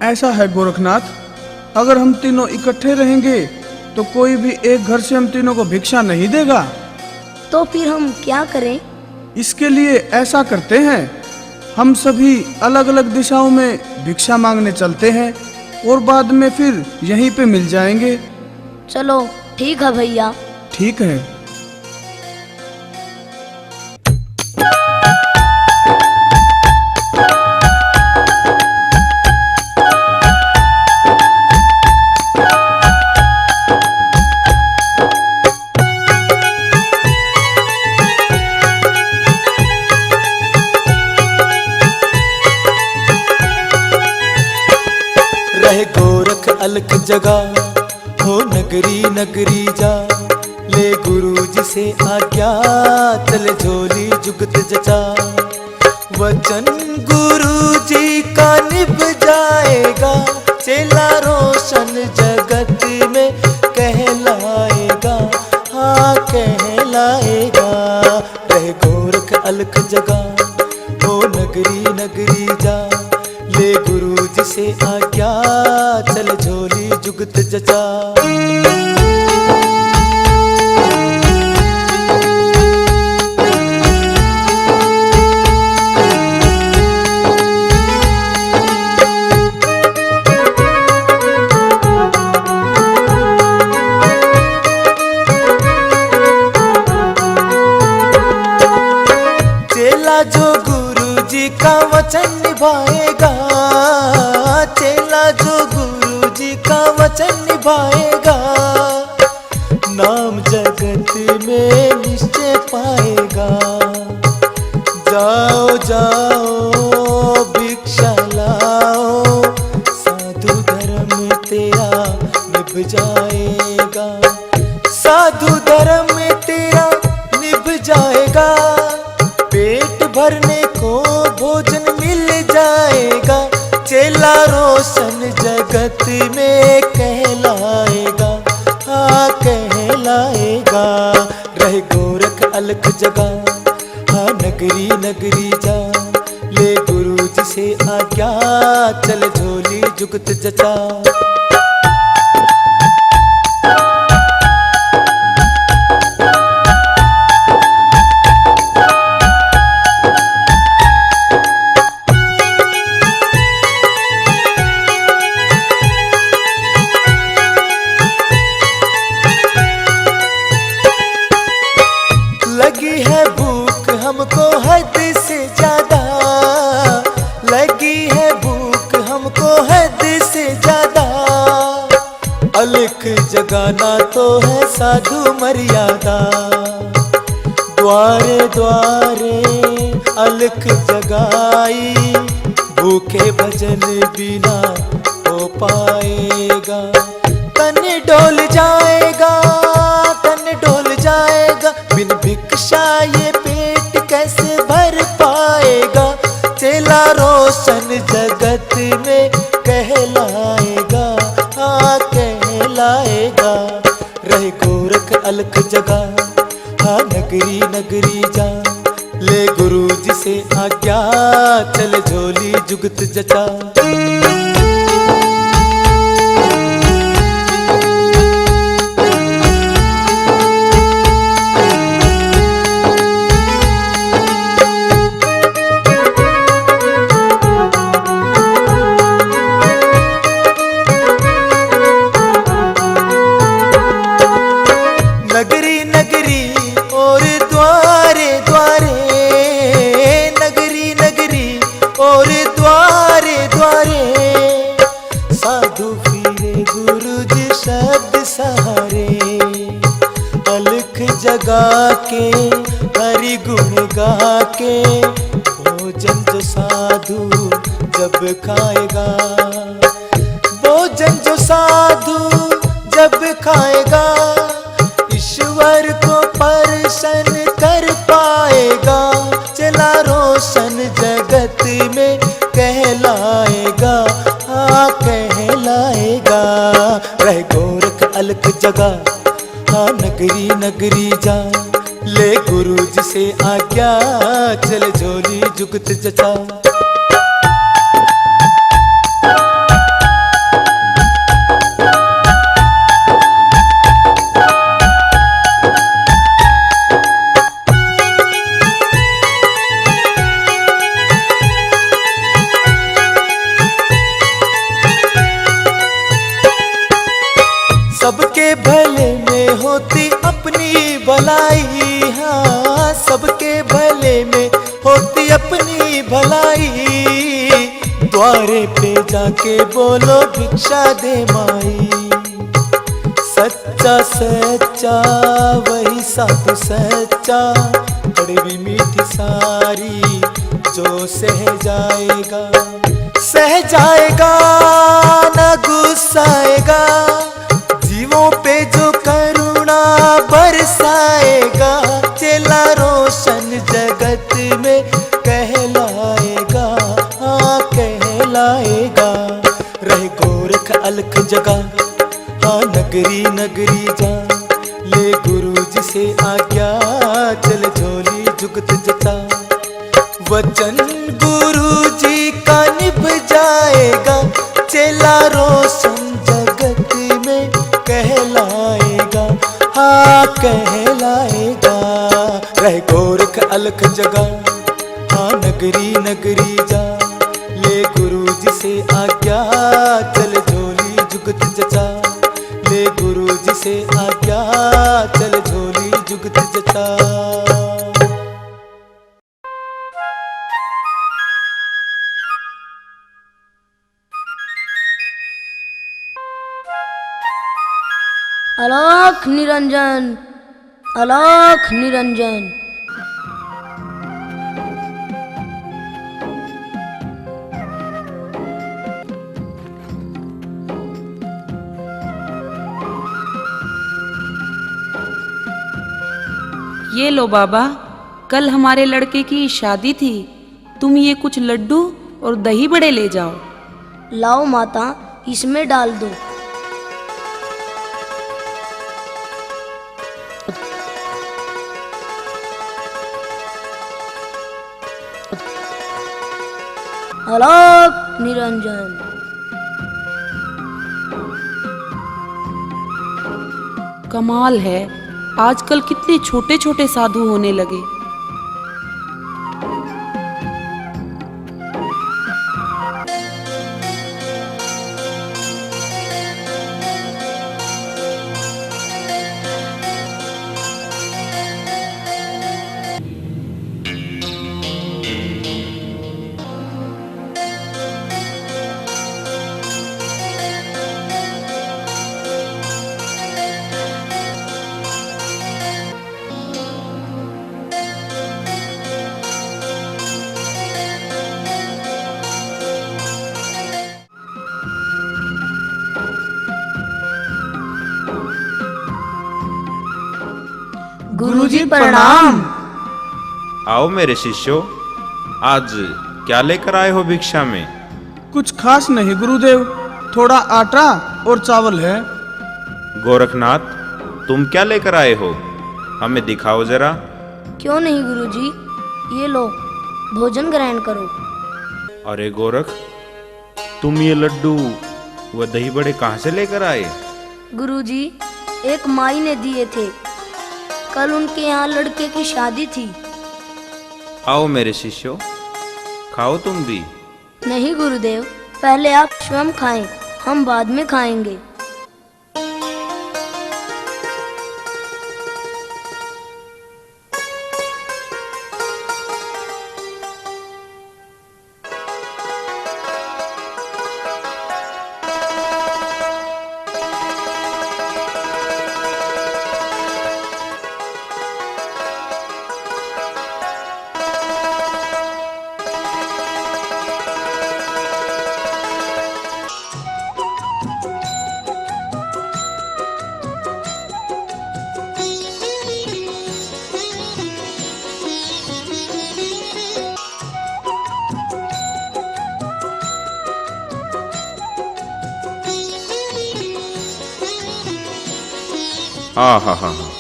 ऐसा है गोरखनाथ, अगर हम तीनों इकट्ठे रहेंगे तो कोई भी एक घर से हम तीनों को भिक्षा नहीं देगा। तो फिर हम क्या करें? इसके लिए ऐसा करते हैं, हम सभी अलग अलग दिशाओं में भिक्षा मांगने चलते हैं और बाद में फिर यहीं पे मिल जाएंगे। चलो ठीक है भैया। ठीक है। रहे गोरख अलख जगह हो नगरी नगरी जा, ले गुरु जी से आज्ञा चल झोली जुगत जचा। वचन गुरु जी का निभ जाएगा, चेला रोशन जगत में कहलाएगा, हाँ कहलाएगा। रहे गोरख अलख जगह हो नगरी नगरी जा, ले गुरु जी से आज्ञा चल झोली जुगत जचा। चेला जो गुरु जी का वचन निभाएगा, चेला जो गुरु जी का वचन निभाएगा, नाम जगत में निश्चय पाएगा। जाओ जाओ भिक्षा लाओ, साधु धर्म तेरा निभ जाएगा, साधु धर्म तेरा निभ जाएगा। पेट भरने को भोजन मिल जाएगा, चेला रोशन जगत में कहलाएगा, हाँ कहलाएगा। रहे गोरख अलख जगह हाँ नगरी नगरी जा, ले गुरु जी से आज्ञा चल झोली जुगत जचा। लगी है भूख हमको हद से ज्यादा, लगी है भूख हमको हद से ज्यादा। अलख जगाना तो है साधु मर्यादा, द्वारे द्वारे अलख जगाई, भूखे भजन बिना हो पाएगा। तन डोल जाएगा, तन डोल जाएगा, बिन भिक्षा ये पेट कैसे भर पाएगा। चेला रोशन जगत में कहलाएगा, हाँ कहलाएगा। रहे गोरख अलख जगह हाँ नगरी नगरी जा, ले गुरु जी से आज्ञा चल झोली जुगत जचा। नगरी नगरी और द्वारे द्वारे, नगरी नगरी और द्वारे द्वारे, साधु फिरे गुरु जी शब्द सहारे। अलख जगा के हरि गुण गा के, भोजन जो साधु जब खाएगा, भोजन जो साधु जब खाएगा, ईश्वर को प्रसन्न कर पाएगा। चला रोशन जगत में कहलाएगा, हाँ कहलाएगा। रह गोरख अलख जगह हाँ नगरी नगरी जा, ले गुरु जी से आज्ञा चल झोली जुगत जचा। में होती अपनी भलाई। द्वारे पे जाके बोलो भिक्षा दे माई। सच्चा सच्चा वही साधु सच्चा, कड़वी मीठी सारी जो सह जाएगा न गुस्साएगा। जीवों पे जो करुणा बरसाएगा, चेला रोशन जगत में कहलाएगा, हाँ कहलाएगा। रहे गोरख अलख जगा, हाँ नगरी नगरी जा। ले गुरु जी से आज्ञा, चल झोली जुगत जचा। वचन गुरु जी का निभ जाएगा, चेला रोशन जगत में कहलाएगा, हाँ कहलाएगा। रह गोरख अलख जगा, हाँ नगरी नगरी जा। ले गुरु जी से आज्ञा, चल झोली जुगत जचा। ले गुरु जी से आज्ञा, चल झोली जुगत जचा। अलख निरंजन, अलख निरंजन। ये लो बाबा, कल हमारे लड़के की शादी थी, तुम ये कुछ लड्डू और दही बड़े ले जाओ। लाओ माता, इसमें डाल दो। अलख निरंजन। कमाल है, आजकल कितने छोटे छोटे साधु होने लगे। गुरुजी प्रणाम। आओ मेरे शिष्यों, आज क्या लेकर आए हो भिक्षा में? कुछ खास नहीं गुरुदेव, थोड़ा आटा और चावल है। गोरखनाथ, तुम क्या लेकर आए हो? हमें दिखाओ जरा। क्यों नहीं गुरुजी, ये लो भोजन ग्रहण करो। अरे गोरख, तुम ये लड्डू व दही बड़े कहाँ से लेकर आए? गुरुजी, एक माई ने दिए थे, कल उनके यहाँ लड़के की शादी थी। आओ मेरे शिष्यों, खाओ तुम भी। नहीं गुरुदेव, पहले आप स्वयं खाएं, हम बाद में खाएंगे। हाँ हाँ हाँ हाँ,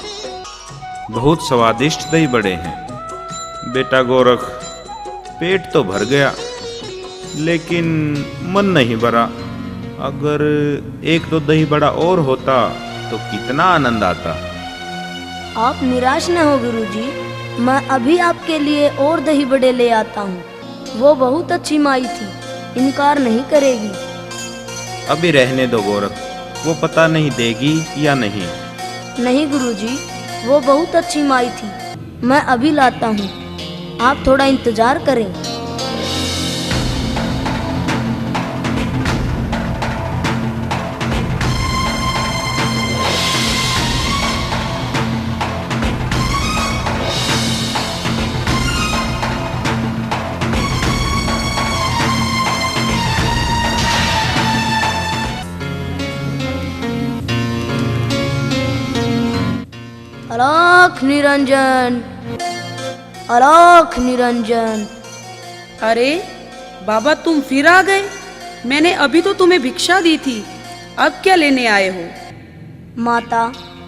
बहुत स्वादिष्ट दही बड़े हैं। बेटा गोरख, पेट तो भर गया, लेकिन मन नहीं भरा। अगर एक दो दही बड़ा और होता तो कितना आनंद आता। आप निराश न हो गुरुजी, मैं अभी आपके लिए और दही बड़े ले आता हूँ। वो बहुत अच्छी माई थी, इनकार नहीं करेगी। अभी रहने दो गोरख, वो पता नहीं देगी या नहीं। नहीं गुरुजी, वो बहुत अच्छी माई थी, मैं अभी लाता हूँ। आप थोड़ा इंतजार करें। अलख निरंजन, अलख निरंजन। अरे बाबा, तुम फिर आ गए। मैंने अभी तो तुम्हें भिक्षा दी थी, अब क्या लेने आए हो? माता,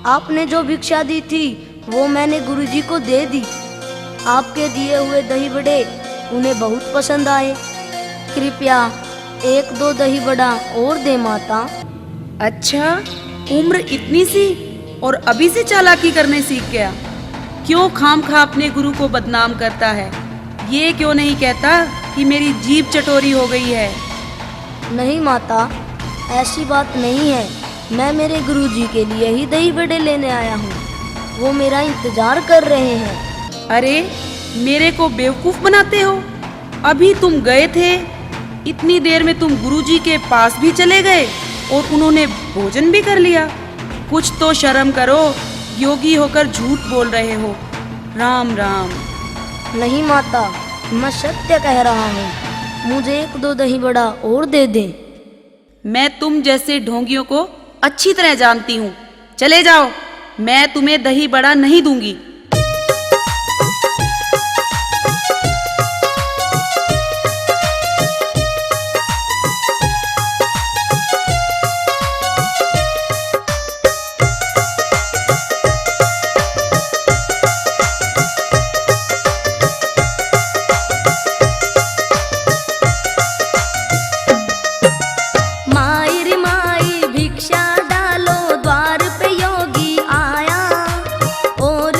आपने जो भिक्षा दी थी वो मैंने गुरुजी को दे दी। आपके दिए हुए दही बड़े उन्हें बहुत पसंद आए। कृपया 1-2 दही बड़ा और दे माता। अच्छा, उम्र इतनी सी और अभी से चालाकी करने सीख गया। क्यों खामखा अपने गुरु को बदनाम करता है? ये क्यों नहीं कहता कि मेरी जीभ चटोरी हो गई है? नहीं माता, ऐसी बात नहीं है। मैं मेरे गुरुजी के लिए ही दही बड़े लेने आया हूँ। वो मेरा इंतजार कर रहे हैं। अरे, मेरे को बेवकूफ बनाते हो? अभी तुम गए थे, इतनी देर में तुम गुरुजी के पास भी चले गए और उन्होंने भोजन भी कर लिया। कुछ तो शर्म करो, योगी होकर झूठ बोल रहे हो। राम राम। नहीं माता, मैं सत्य कह रहा हूँ। मुझे 1-2 दही बड़ा और दे दें। मैं तुम जैसे ढोंगियों को अच्छी तरह जानती हूँ। चले जाओ, मैं तुम्हें दही बड़ा नहीं दूंगी। माई रे माई भिक्षा डालो, द्वार पे योगी आया। और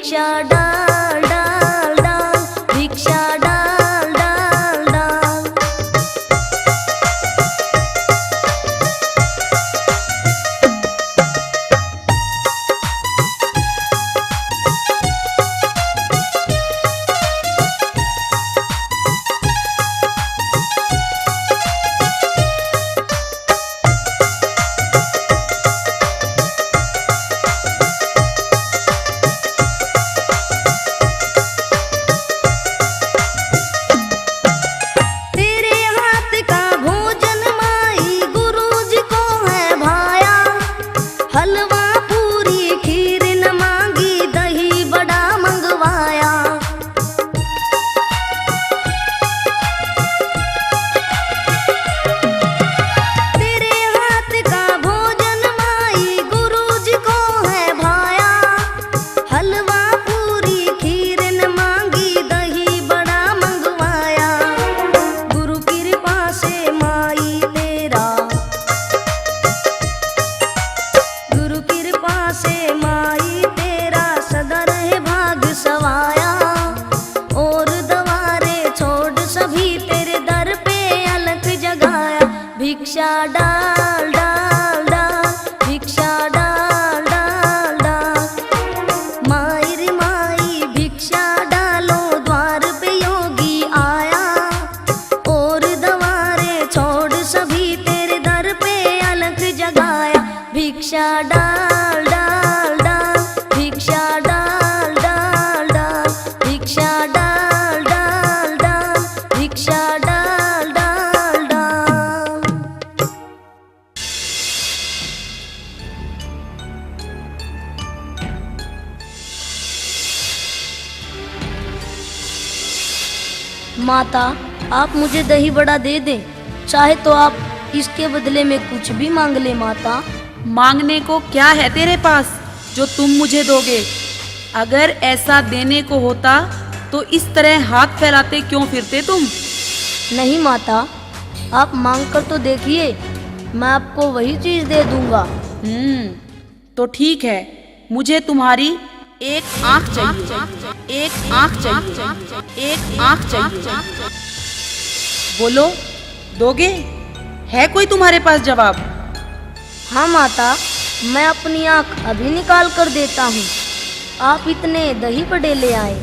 भिक्षा डाल डाल डाल, भिक्षा डाल डाल डाल। तेरे हाथ का भोजन माई गुरुजी को है भाया, हलवा पूरी खीर न मांगी दही बड़ा मंगवाया। तेरे हाथ का भोजन माई गुरुजी को है भाया, हलवा पूरी खीर न मांगी दही बड़ा मंगवाया। गुरु कृपा से माई तेरा, गुरु कृपा से माई तेरा सदा रहे भाग सवाया। और दवारे छोड़ सभी तेरे दर पे अलख जगाया। भिक्षा डाल डाल डाल, भिक्षा डाल डाल डाल। माई रे माई भिक्षा डालो, द्वार पे योगी आया। और दवारे छोड़ सभी तेरे दर पे अलख जगाया। भिक्षा डाल डाल डाल, भिक्षा डाल डाल डाल, भिक्षा डाल डाल डाल, भिक्षा डाल डाल डाल। माता, आप मुझे दही बड़ा दे दें, चाहे तो आप इसके बदले में कुछ भी मांग ले माता। मांगने को क्या है तेरे पास जो तुम मुझे दोगे? अगर ऐसा देने को होता तो इस तरह हाथ फैलाते क्यों फिरते तुम? नहीं माता, आप मांग कर तो देखिए, मैं आपको वही चीज दे दूंगा। तो ठीक है, मुझे तुम्हारी एक आंख चाहिए, एक आंख चाहिए, एक आंख चाहिए। बोलो, दोगे? है कोई तुम्हारे पास जवाब? हाँ माता, मैं अपनी आंख अभी निकाल कर देता हूँ। आप इतने दही बड़े ले आए।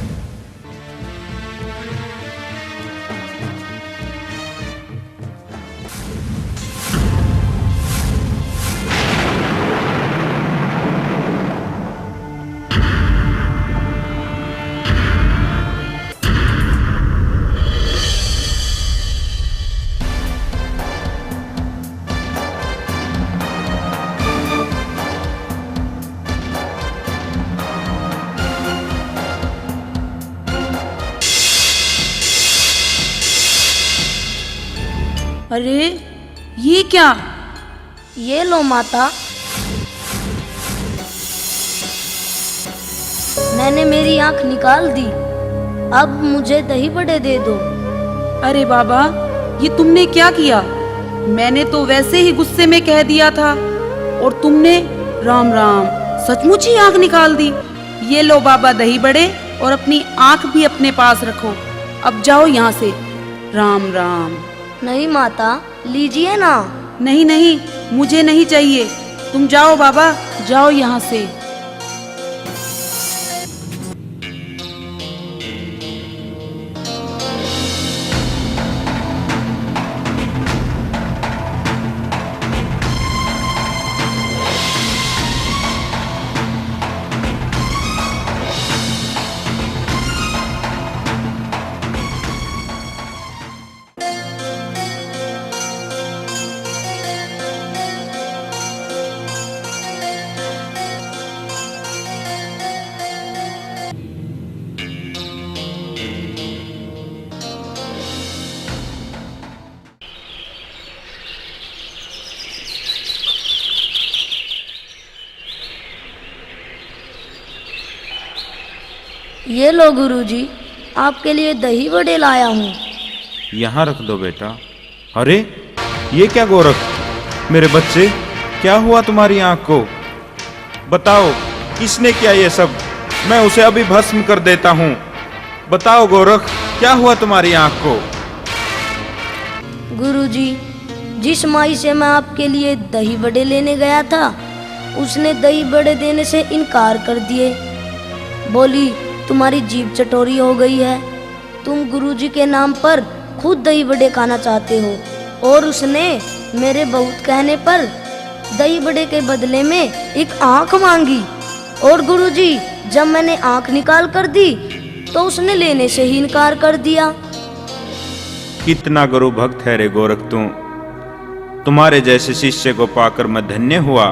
अरे ये क्या? ये लो माता, मैंने मेरी आंख निकाल दी। अब मुझे दही बड़े दे दो। अरे बाबा, ये तुमने क्या किया? मैंने तो वैसे ही गुस्से में कह दिया था और तुमने राम राम सचमुच ही आंख निकाल दी। ये लो बाबा दही बड़े, और अपनी आंख भी अपने पास रखो। अब जाओ यहाँ से। राम राम। नहीं माता, लीजिए ना। नहीं नहीं, मुझे नहीं चाहिए। तुम जाओ बाबा, जाओ यहाँ से। ये लो गुरुजी, आपके लिए दही बड़े लाया हूँ। यहाँ रख दो बेटा। अरे ये क्या गोरख, मेरे बच्चे, क्या हुआ तुम्हारी आंख को? बताओ, किसने किया ये सब? मैं उसे अभी भस्म कर देता हूँ। बताओ गोरख, क्या हुआ तुम्हारी आंख को? गुरुजी, जिस माई से मैं आपके लिए दही बड़े लेने गया था, उसने दही बड़े देने से इनकार कर दिए। बोली तुम्हारी जीभ चटोरी हो गई है, तुम गुरुजी के नाम पर खुद दही बड़े खाना चाहते हो। और उसने मेरे बहुत कहने पर दही बड़े के बदले में एक आंख मांगी, और गुरुजी जब मैंने आंख निकाल कर दी तो उसने लेने से ही इनकार कर दिया। कितना गुरु भक्त है रे गोरख तू। तुम्हारे जैसे शिष्य को पाकर मैं धन्य हुआ,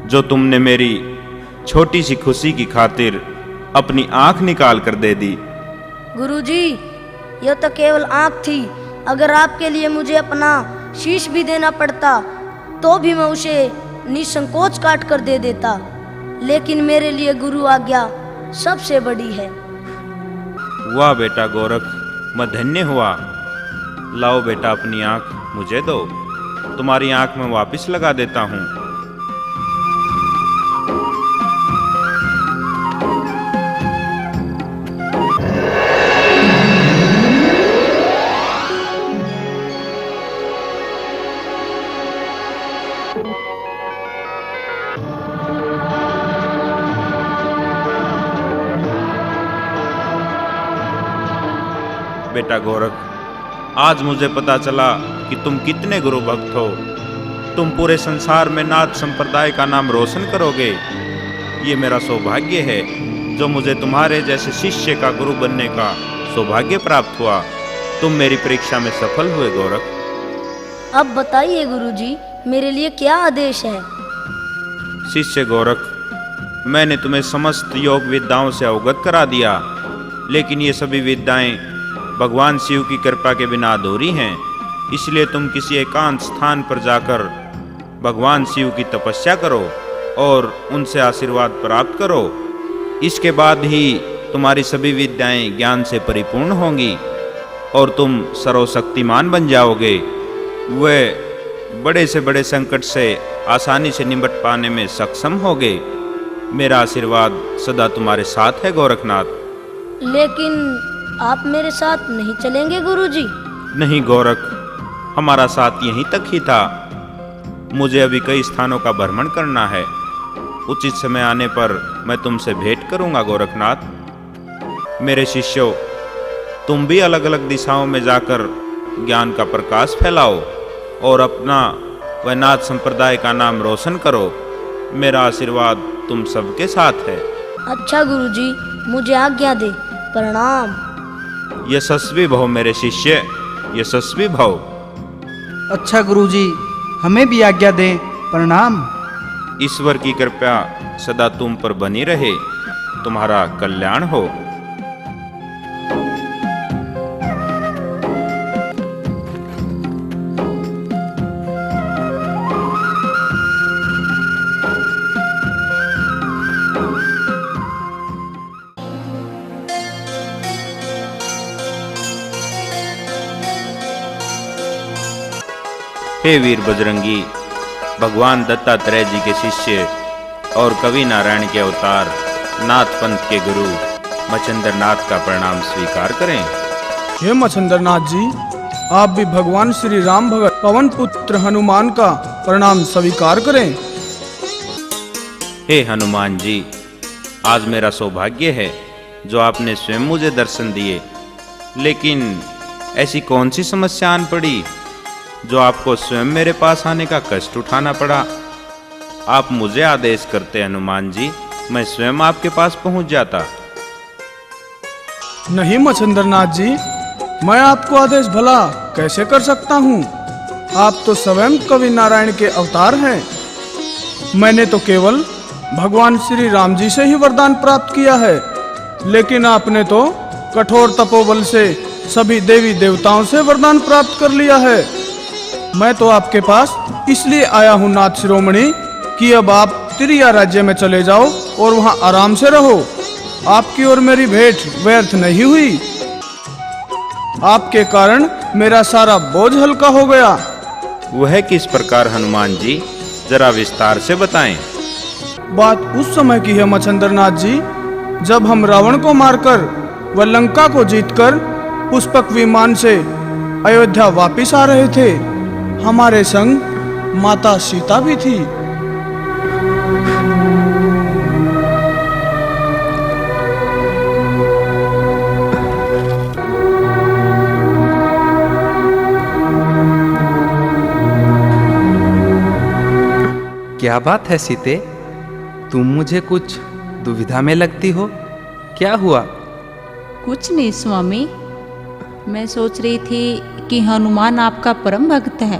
जो तुमने मेरी छोटी सी खुशी की खातिर अपनी आंख निकाल कर दे दी। गुरुजी, यह तो केवल आंख थी। अगर आपके लिए मुझे अपना शीश भी देना पड़ता तो भी मैं उसे निसंकोच काट कर दे देता, लेकिन मेरे लिए गुरु आज्ञा सबसे बड़ी है। वाह बेटा गोरख, मैं धन्य हुआ। लाओ बेटा अपनी आंख मुझे दो, तुम्हारी आंख में वापस लगा देता हूँ। बेटा गोरख, आज मुझे पता चला कि तुम कितने गुरु भक्त हो। तुम पूरे संसार में नाथ संप्रदाय का नाम रोशन करोगे। ये मेरा सौभाग्य है जो मुझे तुम्हारे जैसे शिष्य का गुरु बनने का सौभाग्य प्राप्त हुआ। तुम मेरी परीक्षा में सफल हुए गोरख। अब बताइए गुरुजी, मेरे लिए क्या आदेश है? शिष्य गोरख, मैंने तुम्हें समस्त योग विद्याओं से अवगत करा दिया, लेकिन ये सभी विद्याएं भगवान शिव की कृपा के बिना अधूरी हैं। इसलिए तुम किसी एकांत स्थान पर जाकर भगवान शिव की तपस्या करो और उनसे आशीर्वाद प्राप्त करो। इसके बाद ही तुम्हारी सभी विद्याएं ज्ञान से परिपूर्ण होंगी और तुम सर्वशक्तिमान बन जाओगे। वह बड़े से बड़े संकट से आसानी से निपट पाने में सक्षम होगे। मेरा आशीर्वाद सदा तुम्हारे साथ है गोरखनाथ। लेकिन आप मेरे साथ नहीं चलेंगे गुरुजी? नहीं गोरख, हमारा साथ यहीं तक ही था। मुझे अभी कई स्थानों का भ्रमण करना है। उचित समय आने पर मैं तुमसे भेंट करूंगा गोरखनाथ। मेरे शिष्यों, तुम भी अलग अलग दिशाओं में जाकर ज्ञान का प्रकाश फैलाओ और अपना व नाथ संप्रदाय का नाम रोशन करो। मेरा आशीर्वाद तुम सबके साथ है। अच्छा गुरुजी, मुझे आज्ञा दे। प्रणाम। यशस्वी भव मेरे शिष्य, यशस्वी भव। अच्छा गुरुजी, हमें भी आज्ञा दें। प्रणाम। ईश्वर की कृपा सदा तुम पर बनी रहे। तुम्हारा कल्याण हो। हे वीर बजरंगी, भगवान दत्तात्रेय जी के शिष्य और कवि नारायण के अवतार नाथ पंथ के गुरु मच्छिंद्र नाथ का प्रणाम स्वीकार करें। हे मच्छिंद्र नाथ जी, आप भी भगवान श्री राम भगत पवन पुत्र हनुमान का प्रणाम स्वीकार करें। हे हनुमान जी, आज मेरा सौभाग्य है जो आपने स्वयं मुझे दर्शन दिए। लेकिन ऐसी कौन सी समस्या आन पड़ी जो आपको स्वयं मेरे पास आने का कष्ट उठाना पड़ा? आप मुझे आदेश करते हनुमान जी, मैं स्वयं आपके पास पहुंच जाता। नहीं मच्छिंद्र नाथ जी, मैं आपको आदेश भला कैसे कर सकता हूँ? आप तो स्वयं कवि नारायण के अवतार हैं। मैंने तो केवल भगवान श्री राम जी से ही वरदान प्राप्त किया है, लेकिन आपने तो कठोर तपोबल से सभी देवी देवताओं से वरदान प्राप्त कर लिया है। मैं तो आपके पास इसलिए आया हूँ नाथ शिरोमणि कि अब आप तिरिया राज्य में चले जाओ और वहाँ आराम से रहो। आपकी और मेरी भेंट व्यर्थ नहीं हुई। आपके कारण मेरा सारा बोझ हल्का हो गया। वह किस प्रकार हनुमान जी, जरा विस्तार से बताएं। बात उस समय की है मच्छिंद्र नाथ जी, जब हम रावण को मारकर व लंका को जीतकर पुष्पक विमान से अयोध्या वापिस आ रहे थे, हमारे संग माता सीता भी थी। क्या बात है सीते, तुम मुझे कुछ दुविधा में लगती हो, क्या हुआ? कुछ नहीं स्वामी, मैं सोच रही थी कि हनुमान आपका परम भक्त है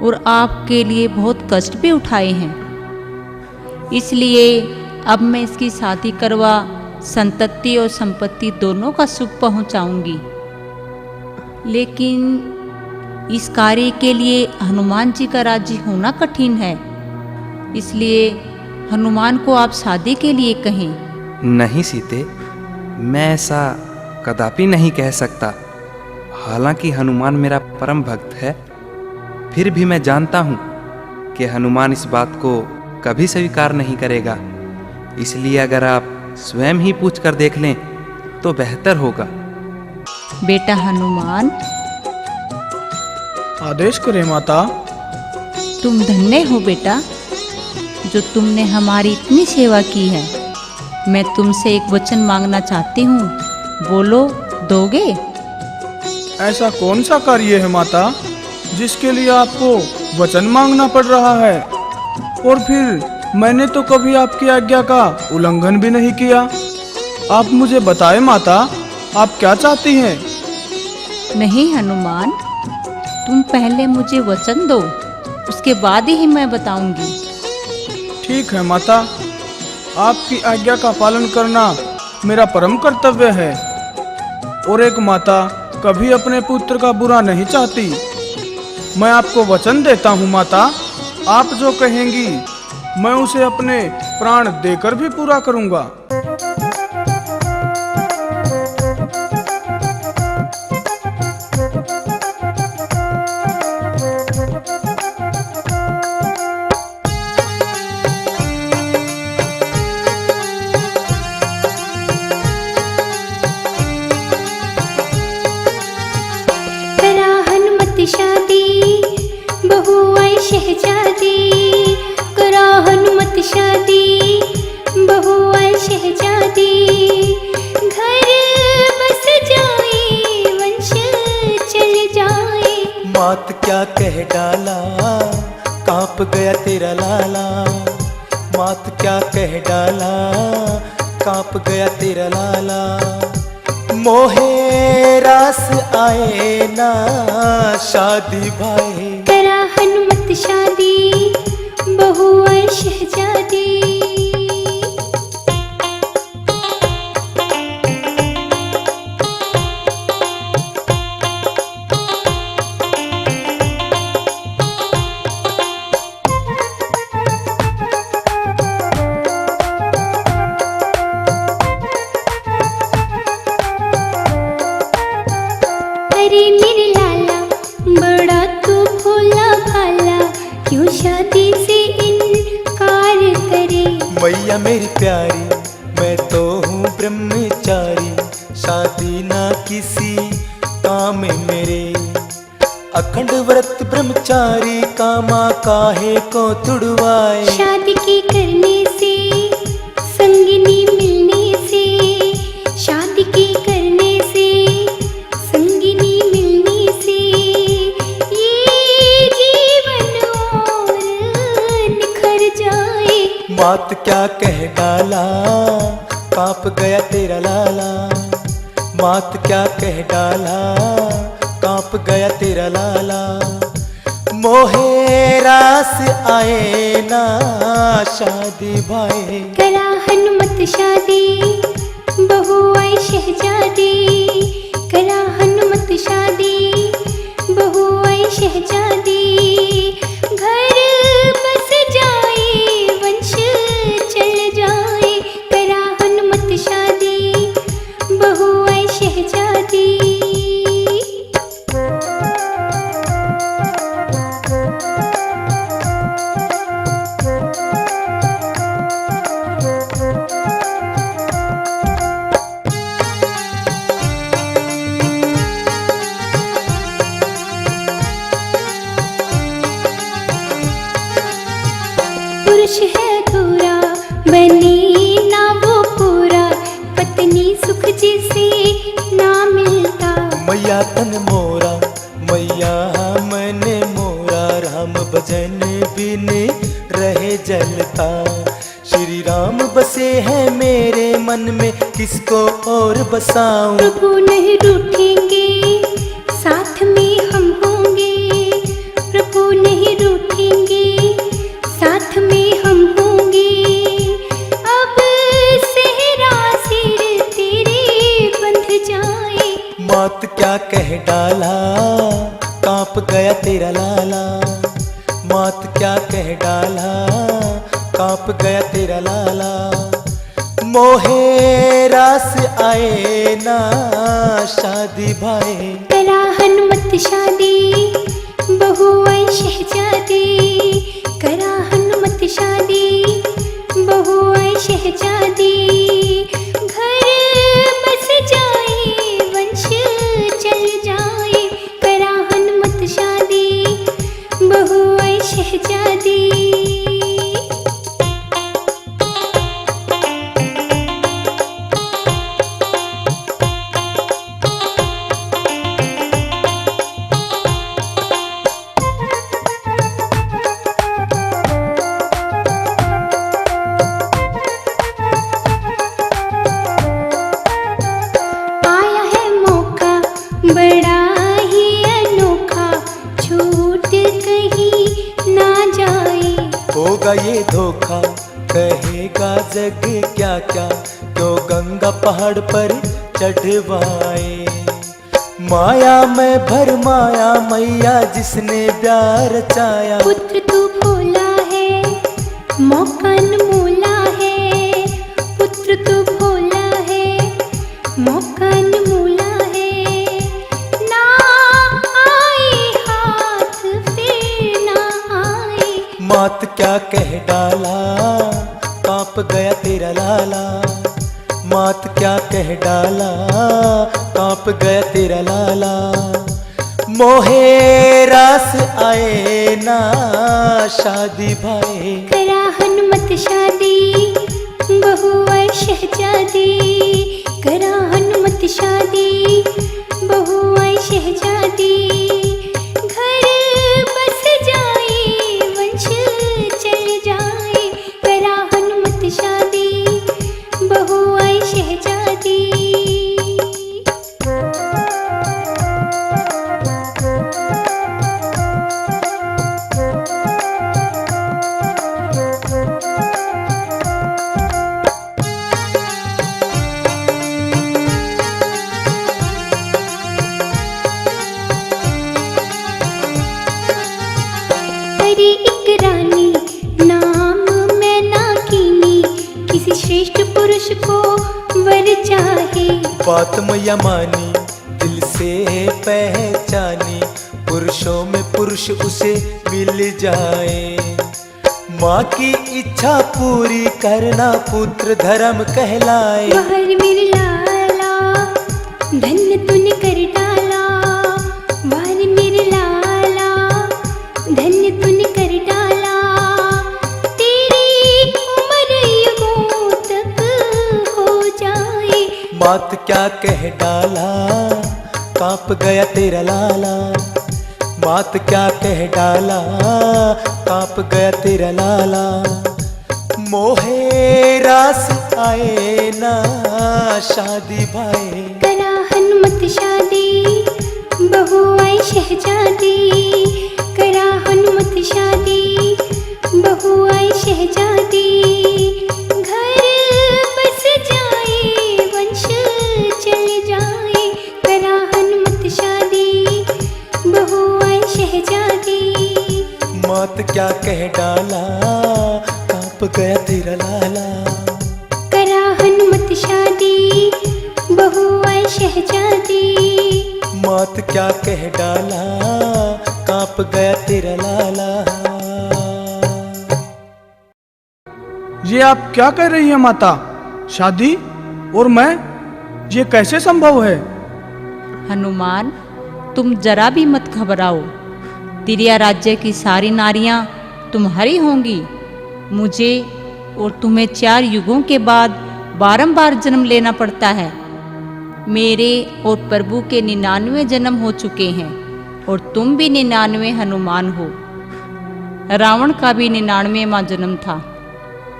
और आपके लिए बहुत कष्ट भी उठाए हैं, इसलिए अब मैं इसकी शादी करवा संतति और संपत्ति दोनों का सुख पहुंचाऊंगी। लेकिन इस कार्य के लिए हनुमान जी का राजी होना कठिन है, इसलिए हनुमान को आप शादी के लिए कहें। नहीं सीते, मैं ऐसा कदापि नहीं कह सकता। हालांकि हनुमान मेरा परम भक्त है, फिर भी मैं जानता हूँ कि हनुमान इस बात को कभी स्वीकार नहीं करेगा। इसलिए अगर आप स्वयं ही पूछ कर देख लें तो बेहतर होगा। बेटा हनुमान, आदेश करें माता। तुम धन्य हो बेटा, जो तुमने हमारी इतनी सेवा की है। मैं तुमसे एक वचन मांगना चाहती हूँ, बोलो दोगे? ऐसा कौन सा कार्य है माता जिसके लिए आपको वचन मांगना पड़ रहा है? और फिर मैंने तो कभी आपकी आज्ञा का उल्लंघन भी नहीं किया। आप मुझे बताएं माता, आप क्या चाहती हैं? नहीं हनुमान, तुम पहले मुझे वचन दो, उसके बाद ही मैं बताऊंगी। ठीक है माता, आपकी आज्ञा का पालन करना मेरा परम कर्तव्य है। और एक माता कभी अपने पुत्र का बुरा नहीं चाहती। मैं आपको वचन देता हूँ माता, आप जो कहेंगी मैं उसे अपने प्राण देकर भी पूरा करूँगा। शादी बहू आई शहजादी, करा हनुमत शादी बहू आई शहजादी। घर बस जाए वंश चल जाए। मात क्या कह डाला, कांप गया तेरा लाला। मात क्या कह डाला, कांप गया तेरा लाला। मोहे रास आए ना शादी भाई, करा हनुमत शादी बहू आई शहजादी। अरे मेरे लाला, बड़ा तू भोला भाला, क्यों शादी से इनकार करे? मैया मेरी प्यारी, मैं तो हूँ ब्रह्मचारी। शादी ना किसी काम मेरे, अखंड व्रत ब्रह्मचारी। कामा काहे को तुड़वाए? शादी की करने से संगिनी मिलने से, शादी की करने से संगिनी मिलने से, ये जीवन और निखर जाए। मात क्या कह डाला, कांप गया तेरा लाला। मात क्या कह डाला, कांप गया तेरा लाला। मोहे रास आए ना शादी भाई, करा हनुमत शादी बहू आई शहजादी। करा हनुमत शादी बहू आई शहजादी। घर बस जाए वंश चल जाए। करा हनुमत शादी बहू आई शहजादी। सुख जिसे ना मिलता। मैया तन मोरा मैया मन मोरा, राम भजन बिन रहे जलता। श्री राम बसे हैं मेरे मन में, किसको और बसाऊं। प्रभु नहीं रूठेंगे साथ में हम होंगे, प्रभु नहीं रूठेंगे साथ में हम होंगे। अब सेहरा सिर तेरे बंध जाए। मौत क्या कह डाला कांप गया तेरा लाला, मौत क्या कह डाला कांप गया तेरा लाला। मोहे रास आए ना शादी भाई, करा हनुमत शादी बहू आई शहजादी। करा हनुमत शादी बहू आई शहजादी। घर बस जाए वंश चल जाए। करा हनुमत शादी बहू आई शहजादी। बड़ा ही अनोखा छूट कहीं ना जाए। होगा ये धोखा कहेगा जग क्या क्या, क्यों गंगा पहाड़ पर चढ़वाए। माया में भर माया मैया जिसने प्यार रचाया। पुत्र तू भोला है मौका अनमोला है। पुत्र तू भोला है मौका अनमोला है। ना आए हाथ फिर ना आए। मौत क्या कह डाला कांप गया तेरा लाला, मौत क्या कह डाला कांप गया तेरा लाला। मोहे रास आए ना शादी भाई, करा हनुमत शादी बहू आई शहजादी। करा हनुमत शादी बहू आई शहजादी। घर बस जाए वंश चल जाए। करा हनुमत शादी बहू आई शहजादी। अरे एक रानी नाम मैं ना कीनी, किसी श्रेष्ठ पुरुष को वर चाहे। बात मैया मानी दिल से पहचानी, पुरुषों में पुरुष उसे मिल जाए। माँ की इच्छा पूरी करना पुत्र धर्म कहलाए। बाहर मेरे लाला धन्य तूने कर डाला। बाहर मेरे लाला धन्य तूने कर डाला। तेरी उम्र युगों तक हो जाए। बात क्या कह डाला कांप गया तेरा लाला, बात क्या कह डाला कांप गया तेरा लाला। मोहे रास आए ना शादी भाई, करा हनुमत शादी बहू आई शहजादी। करा हनुमत शादी बहू आई शहजादी। घर बस जाए वंश चल जाए। करा हनुमत शादी बहू आई शहजादी। मौत क्या कह डाला कांप गया तेरा लाला। करा हनुमत शादी बहू आई शहजादी। मौत क्या कह डाला कांप गया तेरा लाला। ये आप क्या कह रही हैं माता? शादी और मैं, ये कैसे संभव है? हनुमान, तुम जरा भी मत घबराओ। तिरिया राज्य की सारी नारियां तुम्हारी होंगी। मुझे और तुम्हें 4 युगों के बाद बारंबार जन्म लेना पड़ता है। मेरे और प्रभु के 99 जन्म हो चुके हैं और तुम भी 99 हनुमान हो। रावण का भी 99वां जन्म था।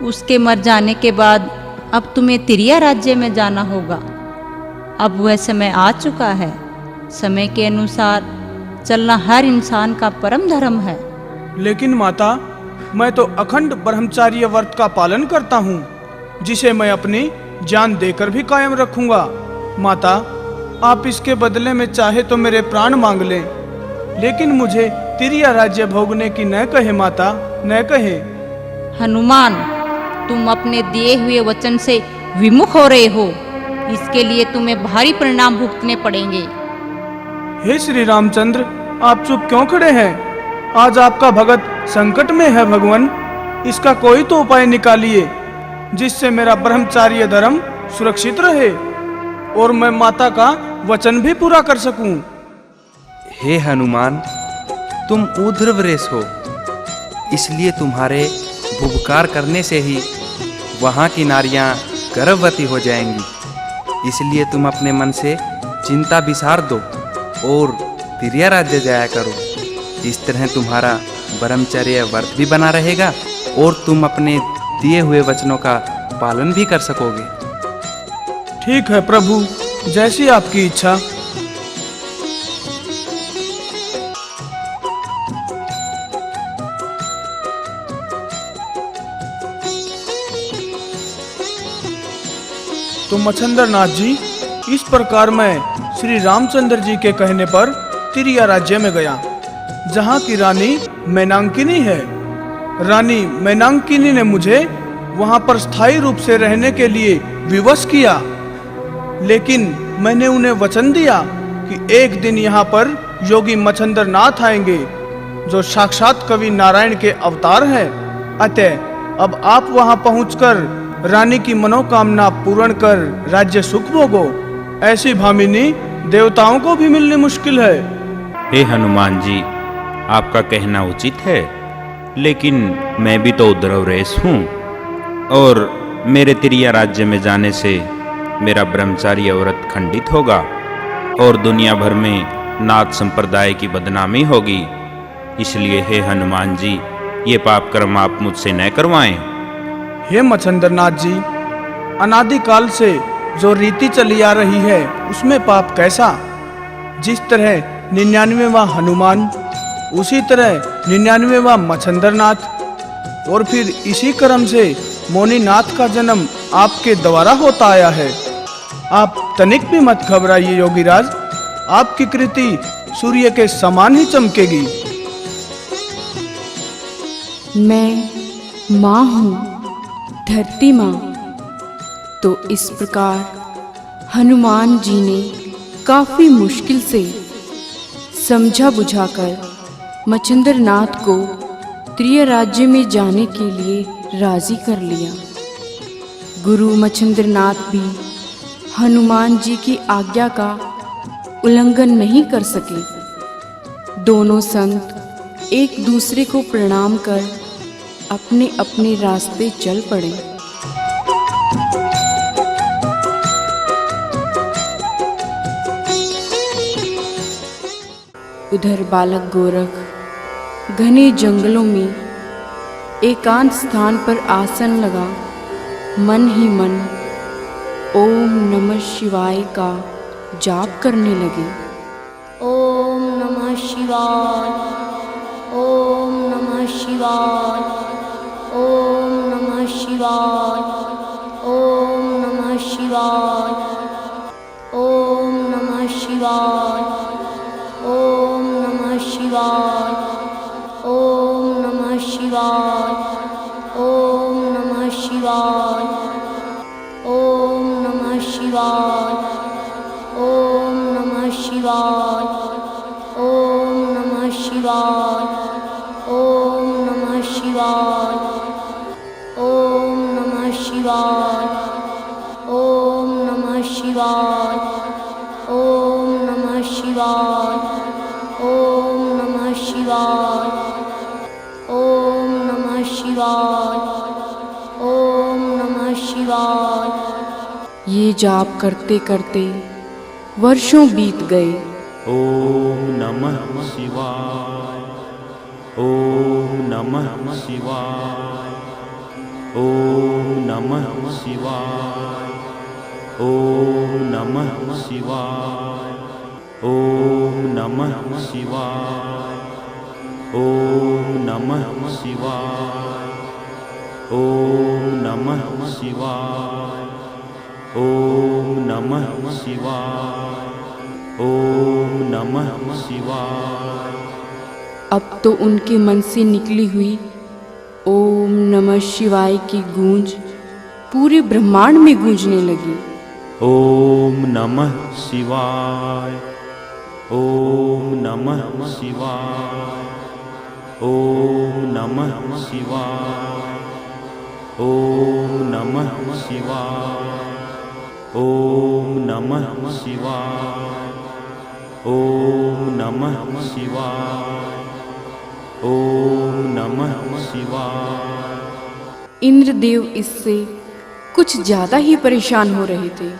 उसके मर जाने के बाद अब तुम्हें तिरिया राज्य में जाना होगा। अब वह समय आ चुका है। समय के अनुसार चलना हर इंसान का परम धर्म है। लेकिन माता, मैं तो अखंड ब्रह्मचार्य व्रत का पालन करता हूँ, जिसे मैं अपनी जान देकर भी कायम रखूंगा। माता, आप इसके बदले में चाहे तो मेरे प्राण मांग लें, लेकिन मुझे तिरिया राज्य भोगने की न कहे माता, न कहे। हनुमान, तुम अपने दिए हुए वचन से विमुख हो रहे हो। इसके लिए तुम्हें भारी परिणाम भुगतने पड़ेंगे। हे श्री रामचंद्र, आप चुप क्यों खड़े हैं? आज आपका भगत संकट में है भगवान। इसका कोई तो उपाय निकालिए, जिससे मेरा ब्रह्मचार्य धर्म सुरक्षित रहे और मैं माता का वचन भी पूरा कर सकूं। हे हनुमान, तुम ऊर्ध्वरेश हो, इसलिए तुम्हारे भुभकार करने से ही वहाँ की नारियां गर्भवती हो जाएंगी। इसलिए तुम अपने मन से चिंता विसार दो और तिरिया राज्य जाया करो। इस तरह तुम्हारा ब्रह्मचर्य व्रत भी बना रहेगा और तुम अपने दिए हुए वचनों का पालन भी कर सकोगे। ठीक है प्रभु, जैसी आपकी इच्छा। तो मच्छंदर नाथ जी, इस प्रकार मैं श्री रामचंद्र जी के कहने पर तिरिया राज्य में गया, जहाँ की रानी मैनांकिनी है। रानी मैनांकिनी ने मुझे वहाँ पर स्थायी रूप से रहने के लिए विवश किया, लेकिन मैंने उन्हें वचन दिया कि एक दिन यहाँ पर योगी मच्छंदर नाथ आएंगे, जो साक्षात कवि नारायण के अवतार हैं। अतः अब आप वहाँ पहुँचकर रानी की मनोकामना पूर्ण कर राज्य सुख भोगो। ऐसी भामिनी देवताओं को भी मिलनी मुश्किल है। हे हनुमान जी, आपका कहना उचित है, लेकिन मैं भी तो ऊर्ध्वरेश हूँ और मेरे तिरिया राज्य में जाने से मेरा ब्रह्मचार्य व्रत खंडित होगा और दुनिया भर में नाथ संप्रदाय की बदनामी होगी। इसलिए हे हनुमान जी, ये पाप कर्म आप मुझसे न करवाएं। हे मच्छंदर नाथ जी, अनादिकाल से जो रीति चली आ रही है उसमें पाप कैसा? जिस तरह 99वां हनुमान, उसी तरह 99वां मच्छंदर नाथ और फिर इसी क्रम से मोनीनाथ का जन्म आपके द्वारा होता आया है। आप तनिक भी मत घबराइए योगीराज, आपकी कृति सूर्य के समान ही चमकेगी। मैं माँ हूँ, धरती माँ। तो इस प्रकार हनुमान जी ने काफी मुश्किल से समझा बुझाकर मच्छंदर नाथ को त्रिय राज्य में जाने के लिए राजी कर लिया। गुरु मच्छंदर नाथ भी हनुमान जी की आज्ञा का उल्लंघन नहीं कर सके। दोनों संत एक दूसरे को प्रणाम कर अपने अपने रास्ते चल पड़े। उधर बालक गोरख घने जंगलों में एकांत स्थान पर आसन लगा मन ही मन ओम नमः शिवाय का जाप करने लगे। ओम नमः शिवाय, ओम नमः शिवाय, ओम नमः शिवाय, ओम नमः शिवाय, ओम नमः शिवाय, ओम नमः शिवाय, ओम नमः शिवाय, ओम नमः शिवाय, ओम नमः शिवाय, ओम नमः शिवाय, ओम नमः शिवाय, ओम नमः शिवाय, ओम नमः शिवाय, ओम नमः शिवाय, ओम नमः शिवाय, ओम नमः शिवाय, ओम नमः शिवाय, ओम नमः शिवाय। ये जाप करते करते वर्षों बीत गए। ओम नमः शिवाय। ओम नमः शिवाय। ओम नमः शिवाय। ओम नमः शिवाय। ओम नमः शिवाय। ओम नमः शिवाय। ओम नमः शिवाय। ओम नमः शिवाय। ओम नमः शिवाय। अब तो उनके मन से निकली हुई ओम नमः शिवाय की गूंज पूरे ब्रह्मांड में गूंजने लगी। ओम नमः शिवाय। ओम नमः शिवाय। ओम नमः शिवाय। ओम नमः शिवाय। ओम नमः शिवाय। ओम नमः शिवाय। ओम नमः शिवाय। इंद्रदेव इससे कुछ ज्यादा ही परेशान हो रहे थे,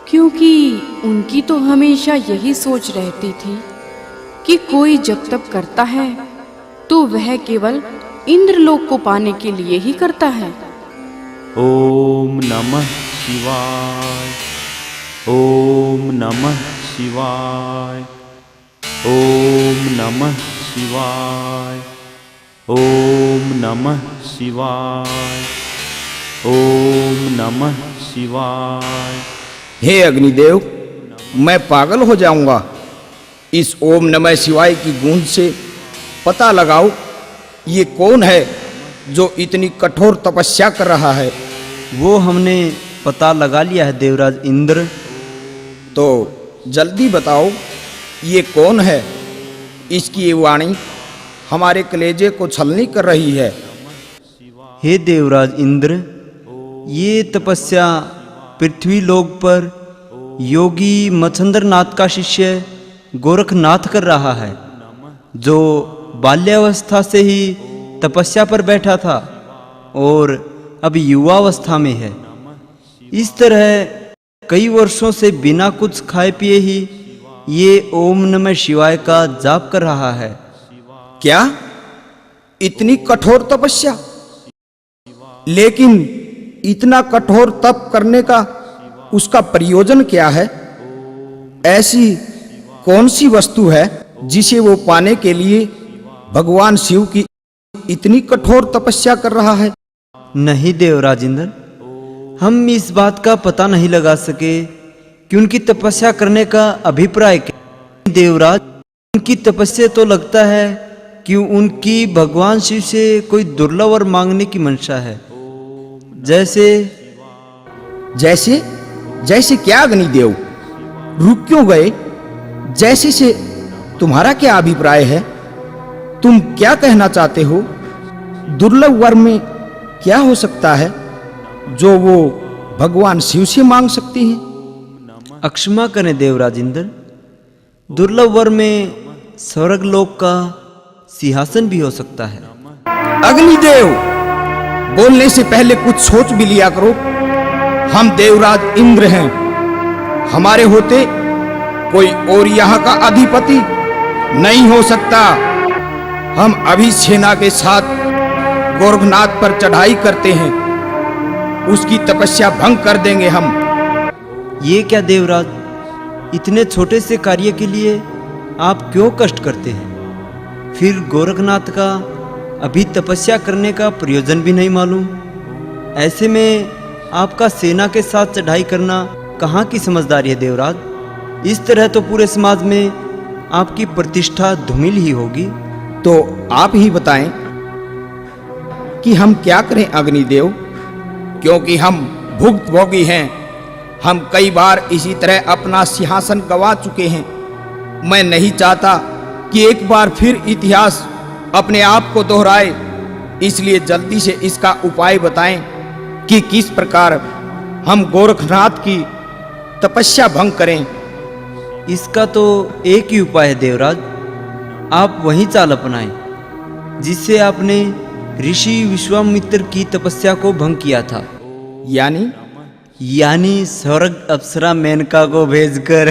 क्योंकि उनकी तो हमेशा यही सोच रहती थी कि कोई जब तप करता है तो वह केवल इंद्रलोक को पाने के लिए ही करता है। ओम नमः शिवाय। ओम नमः शिवाय। ओम नमः शिवाय। ओम नमः शिवाय। ओम नमः शिवाय। हे अग्निदेव, मैं पागल हो जाऊंगा। इस ओम नमः शिवाय की गूंज से पता लगाओ ये कौन है जो इतनी कठोर तपस्या कर रहा है। वो हमने पता लगा लिया है देवराज इंद्र। तो जल्दी बताओ ये कौन है। इसकी ये वाणी हमारे कलेजे को छलनी कर रही है। हे देवराज इंद्र, ये तपस्या पृथ्वी लोक पर योगी मच्छंद्रनाथ का शिष्य गोरखनाथ कर रहा है, जो बाल्यावस्था से ही तपस्या पर बैठा था और अब युवावस्था में है। इस तरह कई वर्षों से बिना कुछ खाए पिए ही ये ओम नमः शिवाय का जाप कर रहा है। क्या इतनी कठोर तपस्या? लेकिन इतना कठोर तप करने का उसका प्रयोजन क्या है? ऐसी कौन सी वस्तु है जिसे वो पाने के लिए भगवान शिव की इतनी कठोर तपस्या कर रहा है? नहीं देवराज इंद्र, हम इस बात का पता नहीं लगा सके कि उनकी तपस्या करने का अभिप्राय क्या। देवराज, उनकी तपस्या तो लगता है कि उनकी भगवान शिव से कोई दुर्लभ वर मांगने की मंशा है। जैसे जैसे जैसे क्या अग्निदेव? रुक क्यों गए? जैसे से तुम्हारा क्या अभिप्राय है? तुम क्या कहना चाहते हो? दुर्लभ वर में क्या हो सकता है जो वो भगवान शिव से मांग सकती हैं? अक्षमा करें देवराज इंद्र, दुर्लभ वर में स्वर्गलोक का सिंहासन भी हो सकता है। अग्निदेव, बोलने से पहले कुछ सोच भी लिया करो। हम देवराज इंद्र हैं, हमारे होते कोई और यहाँ का अधिपति नहीं हो सकता। हम अभी सेना के साथ गोरखनाथ पर चढ़ाई करते हैं, उसकी तपस्या भंग कर देंगे हम। ये क्या देवराज, इतने छोटे से कार्य के लिए आप क्यों कष्ट करते हैं? फिर गोरखनाथ का अभी तपस्या करने का प्रयोजन भी नहीं मालूम। ऐसे में आपका सेना के साथ चढ़ाई करना कहाँ की समझदारी है देवराज। इस तरह तो पूरे समाज में आपकी प्रतिष्ठा धूमिल ही होगी। तो आप ही बताएं कि हम क्या करें अग्निदेव, क्योंकि हम भुक्तभोगी हैं। हम कई बार इसी तरह अपना सिंहासन गंवा चुके हैं। मैं नहीं चाहता कि एक बार फिर इतिहास अपने आप को दोहराए, इसलिए जल्दी से इसका उपाय बताएं कि किस प्रकार हम गोरखनाथ की तपस्या भंग करें। इसका तो एक ही उपाय है देवराज, आप वही चाल अपनाएं जिससे आपने ऋषि विश्वामित्र की तपस्या को भंग किया था। यानी यानी स्वर्ग अप्सरा मेनका को भेजकर।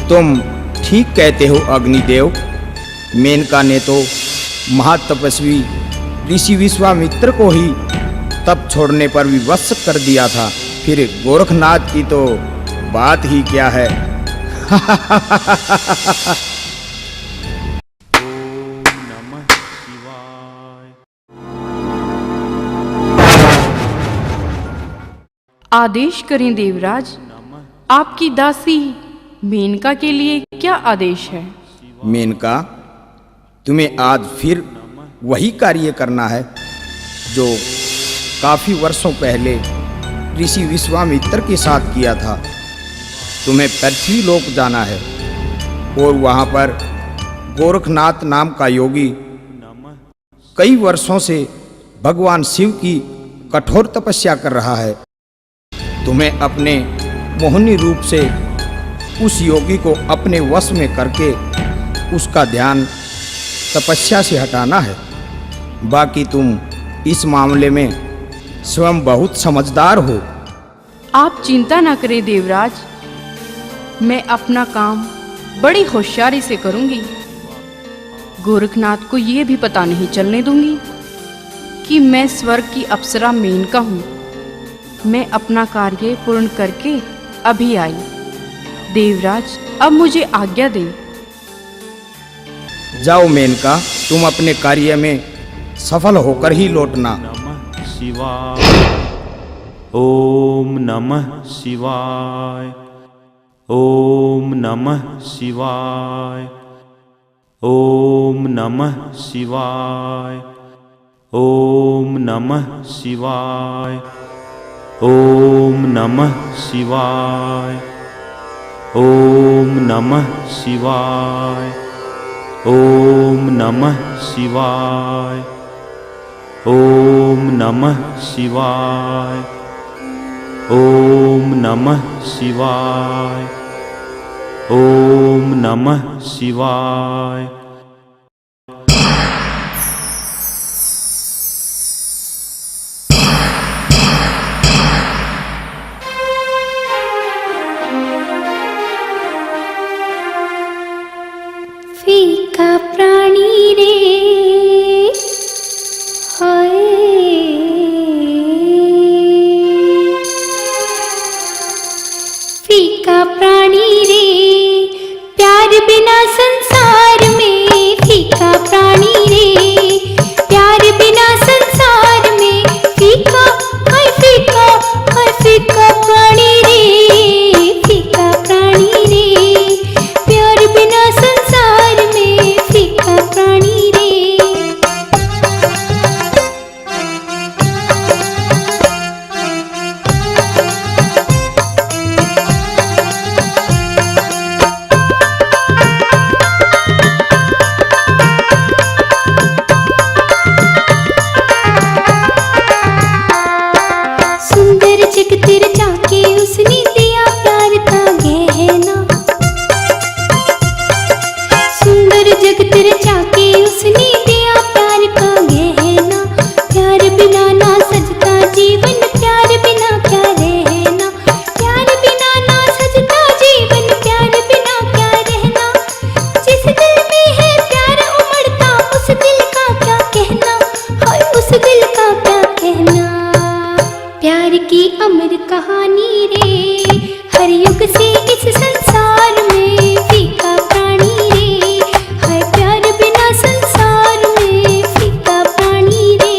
तुम ठीक कहते हो अग्निदेव। मेनका ने तो महातपस्वी ऋषि विश्वामित्र को ही तप छोड़ने पर विवश कर दिया था, फिर गोरखनाथ की तो बात ही क्या है। आदेश करें देवराज, आपकी दासी मेनका के लिए क्या आदेश है? मेनका, तुम्हें आज फिर वही कार्य करना है जो काफी वर्षों पहले ऋषि विश्वामित्र के साथ किया था। तुम्हें पृथ्वी लोक जाना है और वहां पर गोरखनाथ नाम का योगी कई वर्षों से भगवान शिव की कठोर तपस्या कर रहा है। तुम्हें अपने मोहिनी रूप से उस योगी को अपने वश में करके उसका ध्यान तपस्या से हटाना है। बाकी तुम इस मामले में स्वयं बहुत समझदार हो। आप चिंता ना करें देवराज, मैं अपना काम बड़ी होशियारी से करूंगी। गोरखनाथ को ये भी पता नहीं चलने दूंगी कि मैं स्वर्ग की अप्सरा मेनका हूँ। मैं अपना कार्य पूर्ण करके अभी आई। देवराज, अब मुझे आज्ञा दें। जाओ मेनका, तुम अपने कार्य में सफल होकर ही लौटना। शिवाय। ओम नमः शिवाय। ओम नमः शिवाय। ओम नमः शिवाय। ओम नमः शिवाय। ओम नमः शिवाय। ओम नमः शिवाय। ओम नमः शिवाय। ओम नमः शिवाय। ओम नमः शिवाय। ओम नमः शिवाय। फीका प्राणी रे हाय, फीका प्राणी रे प्यार बिना संसार में। फीका प्राणी रे प्यार बिना संसार में। फीका हाय फीका, हाय फीका प्राणी रे। फीका प्राणी रे प्यार बिना संसार में। फीका प्राणी रे। सुंदर जग तेरे जाके उसने दिया प्यार का गहना। सुंदर जग तेरे जाके उसने दिया प्यार का गहना। प्यार बिना ना सजता जीवन, प्यार बिना क्या रहना। प्यार बिना ना सजता जीवन, प्यार बिना क्या रहना। जिस दिल में है प्यार उमड़ता, उस दिल का क्या कहना। हाय उस दिल का क्या कहना। प्यार की अमर कहानी रे हर युग से इस संसार में। फीका प्राणी रे हाय प्यार बिना संसार में। फीका प्राणी रे।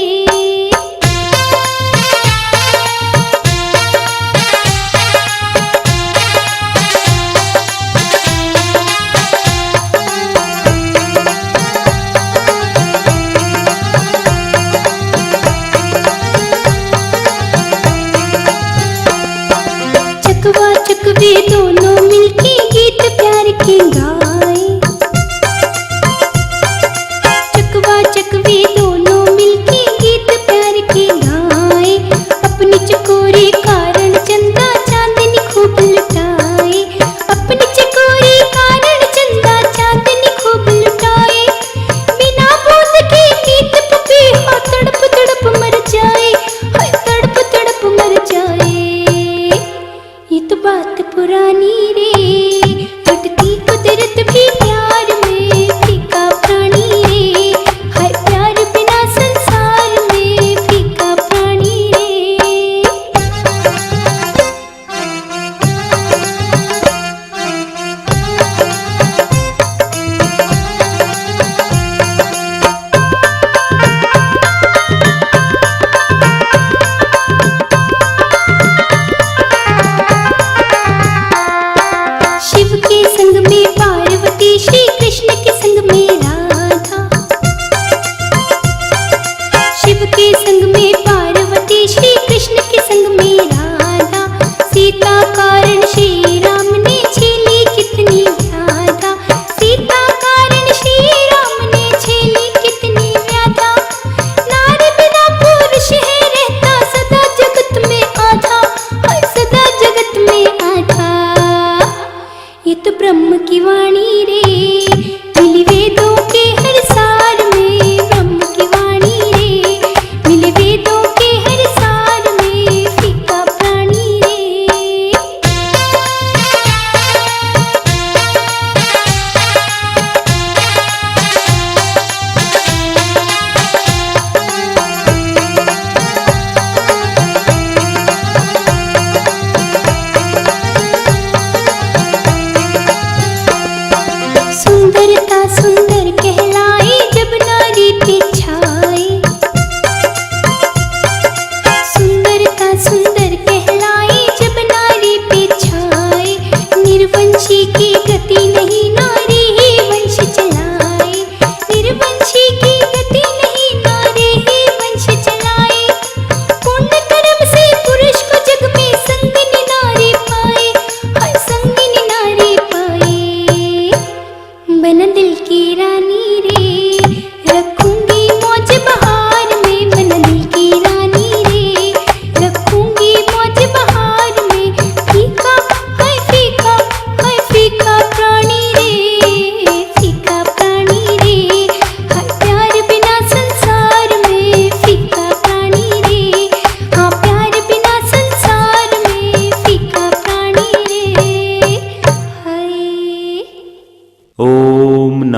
चकवा चकवे दोनों मिलके गीत प्यार के गाए। चकवा चकवे दोनों मिलके गीत प्यार के गाए। अपनी चकोरी कारण चंदा चांदनी खूब लुटाए। अपनी चकोरी कारण चंदा चांदनी खूब लुटाए। बिना बूंद के गीत पपी हो तड़प तड़प मर जाए। हाय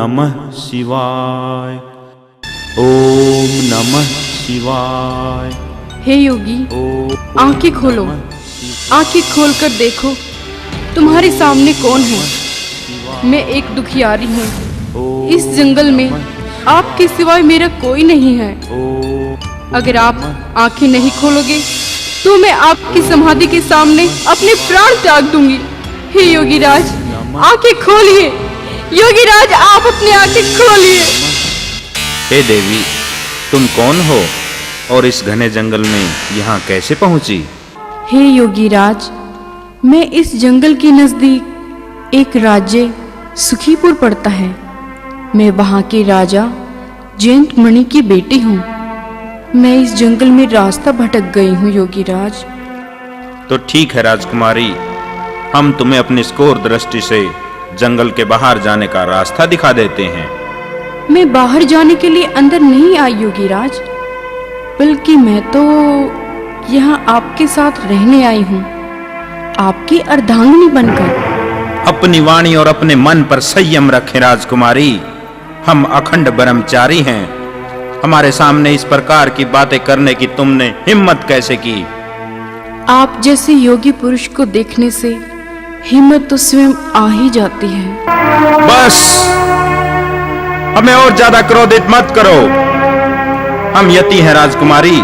नमः शिवाय। ओम नमः शिवाय। हे योगी, आंखें खोलो, आंखें खोलकर देखो तुम्हारे सामने कौन है। मैं एक दुखियारी हूँ। इस जंगल में आपके सिवाय मेरा कोई नहीं है। अगर आप आंखें नहीं खोलोगे तो मैं आपकी समाधि के सामने अपने प्राण त्याग दूंगी। हे योगीराज, आंखें खोलिए। योगीराज, आप अपनी आंखें खोलिए। हे देवी, तुम कौन हो और इस घने जंगल में यहाँ कैसे पहुंची? हे योगीराज, मैं इस जंगल के नजदीक एक राज्य सुखीपुर पड़ता है। मैं वहाँ के राजा जयंत मणि की बेटी हूँ। मैं इस जंगल में रास्ता भटक गई हूँ योगीराज। तो ठीक है राजकुमारी, हम तुम्हें अपनी स्कोर दृष्टि से जंगल के बाहर जाने का रास्ता दिखा देते हैं। मैं बाहर जाने के लिए अंदर नहीं आई योगीराज, बल्कि मैं तो यहाँ आपके साथ रहने आई हूँ, आपकी अर्धांगिनी बनकर। अपनी वाणी और अपने मन पर संयम रखें राजकुमारी। हम अखंड ब्रह्मचारी हैं। हमारे सामने इस प्रकार की बातें करने की तुमने हिम्मत कैसे की? आप जैसे योगी पुरुष को देखने से हिम्मत तो स्वयं आ ही जाती है। बस, हमें और ज्यादा क्रोधित मत करो। हम यति हैं राजकुमारी।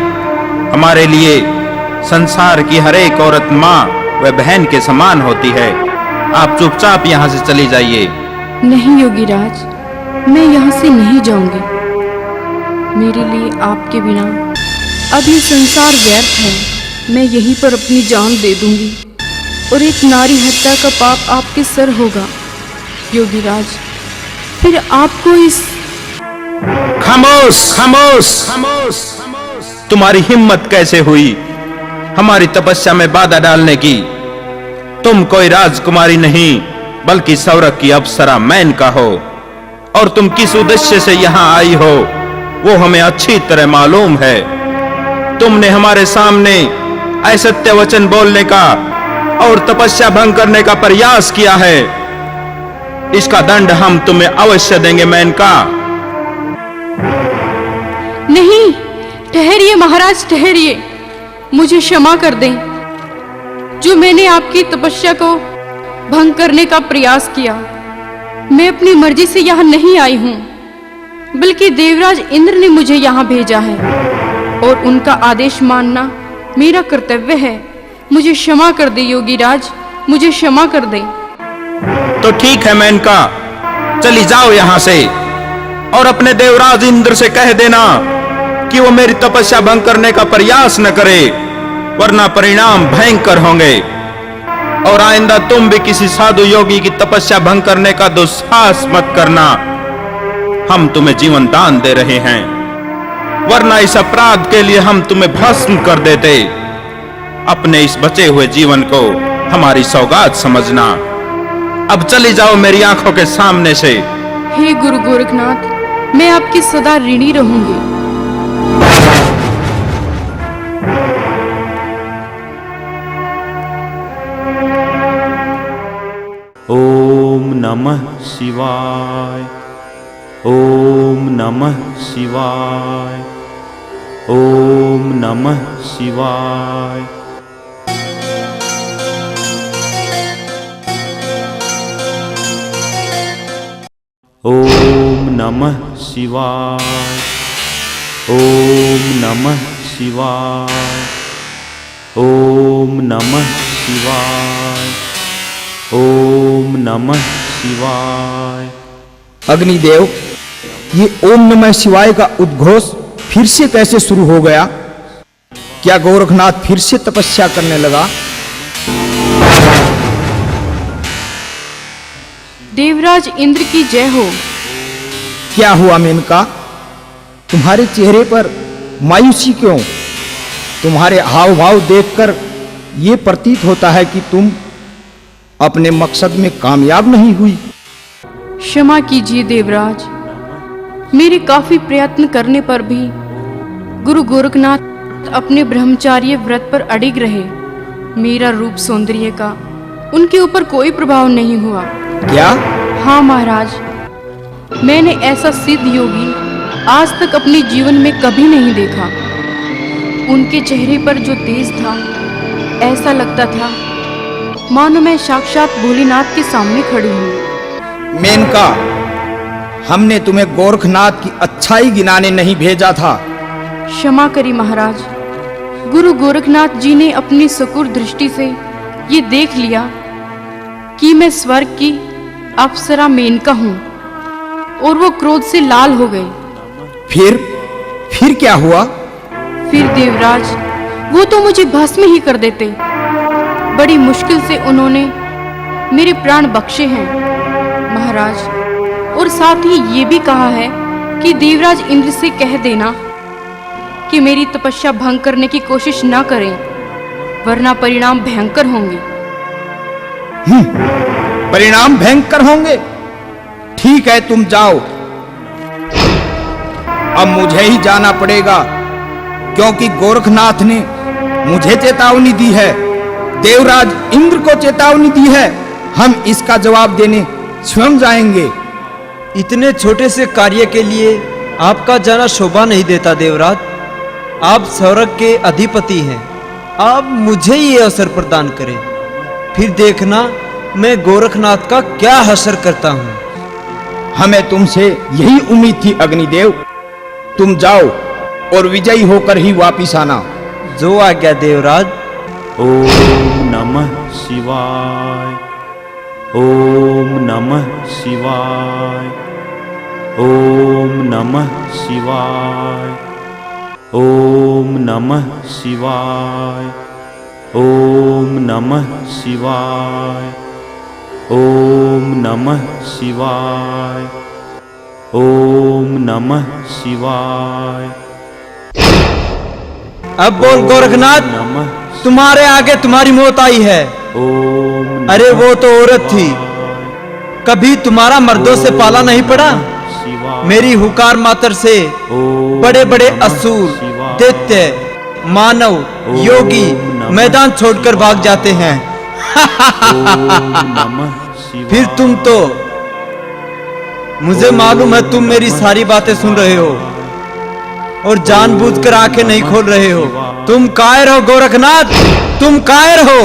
हमारे लिए संसार की हर एक औरत माँ व बहन के समान होती है। आप चुपचाप यहाँ से चली जाइए। नहीं योगीराज, मैं यहाँ से नहीं जाऊंगी। मेरे लिए आपके बिना अब ये संसार व्यर्थ है। मैं यहीं पर अपनी जान दे दूंगी और एक नारी हत्या का पाप आपके सर होगा योगीराज। फिर आपको इस खामोश खामोश खामोश। तुम्हारी हिम्मत कैसे हुई हमारी तपस्या में बाधा डालने की? तुम कोई राजकुमारी नहीं बल्कि सौरभ की अप्सरा मेनका हो, और तुम किस उद्देश्य से यहाँ आई हो वो हमें अच्छी तरह मालूम है। तुमने हमारे सामने असत्य वचन बोलने का और तपस्या भंग करने का प्रयास किया है। इसका दंड हम तुम्हें अवश्य देंगे मेनका। नहीं, ठहरिए महाराज, ठहरिए। मुझे क्षमा कर दें जो मैंने आपकी तपस्या को भंग करने का प्रयास किया। मैं अपनी मर्जी से यहाँ नहीं आई हूँ, बल्कि देवराज इंद्र ने मुझे यहाँ भेजा है और उनका आदेश मानना मेरा कर्तव्य है। मुझे क्षमा कर दे योगीराज, मुझे क्षमा कर दे। तो ठीक है मेनका, चली जाओ यहाँ से और अपने देवराज इंद्र से कह देना कि वो मेरी तपस्या भंग करने का प्रयास न करे, वरना परिणाम भयंकर होंगे। और आइंदा तुम भी किसी साधु योगी की तपस्या भंग करने का दुस्साहस मत करना। हम तुम्हें जीवन दान दे रहे हैं, वरना इस अपराध के लिए हम तुम्हें भस्म कर देते। अपने इस बचे हुए जीवन को हमारी सौगात समझना। अब चली जाओ मेरी आंखों के सामने से। हे गुरु गोरखनाथ, मैं आपकी सदा ऋणी रहूंगी। ओम नमः शिवाय। ओम नमः शिवाय। ओम नमः शिवाय। ओम नमः शिवाय। ओम नमः शिवाय। ओम नमः शिवाय। ओम नमः शिवाय। अग्निदेव, ये ओम नमः शिवाय का उद्घोष फिर से कैसे शुरू हो गया? क्या गोरखनाथ फिर से तपस्या करने लगा? देवराज इंद्र की जय हो। क्या हुआ मेनका? तुम्हारे चेहरे पर मायूसी क्यों? तुम्हारे हाव भाव देखकर ये प्रतीत होता है कि तुम अपने मकसद में कामयाब नहीं हुई। क्षमा कीजिए देवराज, मेरे काफी प्रयत्न करने पर भी गुरु गोरखनाथ अपने ब्रह्मचार्य व्रत पर अडिग रहे। मेरा रूप सौंदर्य का उनके ऊपर कोई प्रभाव नहीं हुआ। क्या? हाँ महाराज, मैंने ऐसा सिद्ध योगी आज तक अपने जीवन में कभी नहीं देखा। उनके चेहरे पर जो तेज था, ऐसा लगता था मानो मैं साक्षात भोलेनाथ के सामने खड़ी हूँ। मेनका, हमने तुम्हें गोरखनाथ की अच्छाई गिनाने नहीं भेजा था। क्षमा करी महाराज। गुरु गोरखनाथ जी ने अपनी सकुर दृष्टि से ये देख लिया कि मैं स्वर्ग की अप्सरा मेनका हूँ, और वो क्रोध से लाल हो गए। फिर क्या हुआ? फिर देवराज, वो तो मुझे भस्म ही कर देते। बड़ी मुश्किल से उन्होंने मेरे प्राण बख्शे हैं महाराज, और साथ ही ये भी कहा है कि देवराज इंद्र से कह देना कि मेरी तपस्या भंग करने की कोशिश न करें, वरना परिणाम भयंकर होंगे। परिणाम भयंकर होंगे? ठीक है, तुम जाओ। अब मुझे ही जाना पड़ेगा, क्योंकि गोरखनाथ ने मुझे चेतावनी दी है, देवराज इंद्र को चेतावनी दी है। हम इसका जवाब देने स्वयं जाएंगे। इतने छोटे से कार्य के लिए आपका जाना शोभा नहीं देता देवराज। आप स्वर्ग के अधिपति हैं, आप मुझे ये अवसर प्रदान करें, फिर देखना मैं गोरखनाथ का क्या हश्र करता हूँ। हमें तुमसे यही उम्मीद थी अग्निदेव। तुम जाओ और विजयी होकर ही वापिस आना। जो आज्ञा देवराज। ओम नमः शिवाय, ओम नमः शिवाय, ओम नमः शिवाय, ओम नमः शिवाय, ओम नमः शिवाय, ओम नमः शिवाय, ओम नमः शिवाय। अब बोल गोरखनाथ, तुम्हारे आगे तुम्हारी मौत आई है। अरे वो तो औरत थी, कभी तुम्हारा मर्दों से पाला नहीं पड़ा? मेरी हुकार मात्र से बड़े बड़े असुर, दैत्य, मानव, योगी मैदान छोड़कर भाग जाते हैं। फिर तुम तो, मुझे मालूम है तुम मेरी सारी बातें सुन रहे हो और जानबूझकर आंखें नहीं खोल रहे हो। तुम कायर हो गोरखनाथ, तुम कायर हो।